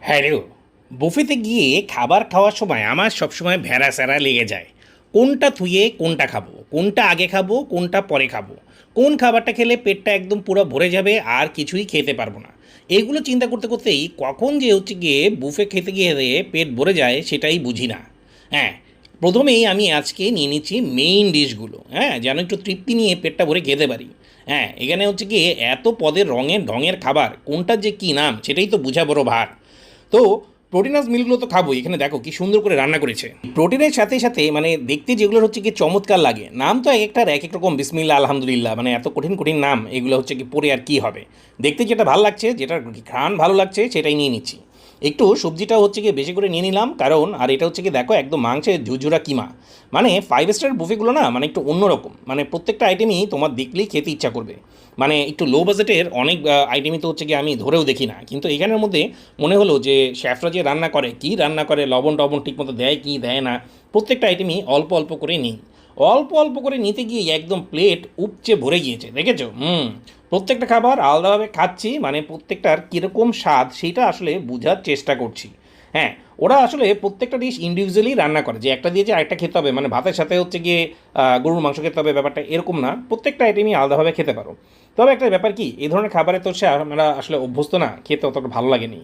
হ্যাঁ রে, বুফেতে গিয়ে খাবার খাওয়ার সময় আমার সবসময় ভেড়া স্যারা লেগে যায়। কোনটা থুয়ে কোনটা খাবো, কোনটা আগে খাবো, কোনটা পরে খাবো, কোন খাবারটা খেলে পেটটা একদম পুরো ভরে যাবে আর কিছুই খেতে পারবো না। এগুলো চিন্তা করতে করতেই কখন যে হচ্ছে গিয়ে বুফে খেতে গিয়ে পেট ভরে যায় সেটাই বুঝি না। হ্যাঁ, প্রথমেই আমি আজকে নিয়ে নিচ্ছি মেইন ডিশগুলো, হ্যাঁ, যেন একটু তৃপ্তি নিয়ে পেটটা ভরে খেতে পারি। হ্যাঁ, এখানে হচ্ছে গিয়ে এত পদের রঙের ঢঙের খাবার কোনটার যে কী নাম সেটাই তো বোঝা বড় ভার। তো প্রোটিনাস মিলগুলো তো খাবো, এখানে দেখো কি সুন্দর করে রান্না করেছে। প্রোটিনের সাথে সাথে মানে দেখতে যেগুলো হচ্ছে কি চমৎকার লাগে, নাম তো এক একটার এক এক রকম, বিসমিল্লা আলহামদুলিল্লাহ, মানে এত কঠিন কঠিন নাম, এগুলো হচ্ছে কি পরে আর কি হবে। দেখতে যেটা ভালো লাগছে, যেটা ঘ্রাণ ভালো লাগছে সেটাই নিয়ে নিচ্ছি। একটু সবজিটাও হচ্ছে কি বেশি করে নিয়ে নিলাম, কারণ আর এটা হচ্ছে কি দেখো একদম মাংসের ঝুরঝুরা কিমা। মানে 5 স্টার বুফেগুলো না মানে একটু অন্যরকম, মানে প্রত্যেকটা আইটেমই তোমার দেখলেই খেতে ইচ্ছা করবে। মানে একটু লো বাজেটের অনেক আইটেমই তো হচ্ছে কি আমি ধরেও দেখি না, কিন্তু এখানের মধ্যে মনে হলো যে শেফরা যে রান্না করে, কি রান্না করে, লবণ টবণ ঠিকমতো দেয় কি দেয় না, প্রত্যেকটা আইটেমই অল্প অল্প করে নিই। অল্প অল্প করে নিতে গিয়ে একদম প্লেট উপচে ভরে গিয়েছে, দেখেছো? প্রত্যেকটা খাবার আলাদাভাবে খাচ্ছি, মানে প্রত্যেকটার কীরকম স্বাদ সেটা আসলে বোঝার চেষ্টা করছি। হ্যাঁ, ওরা আসলে প্রত্যেকটা ডিশ ইন্ডিভিজুয়ালি রান্না করে, যে একটা দিয়ে যে আরেকটা খেতে হবে, মানে ভাতের সাথে হচ্ছে গিয়ে গরুর মাংস খেতে হবে ব্যাপারটা এরকম না, প্রত্যেকটা আইটেমই আলাদাভাবে খেতে পারো। তবে একটা ব্যাপার কি, এই ধরনের খাবারে তো সে আমরা আসলে অভ্যস্ত না, খেতে অতটা ভালো লাগেনি।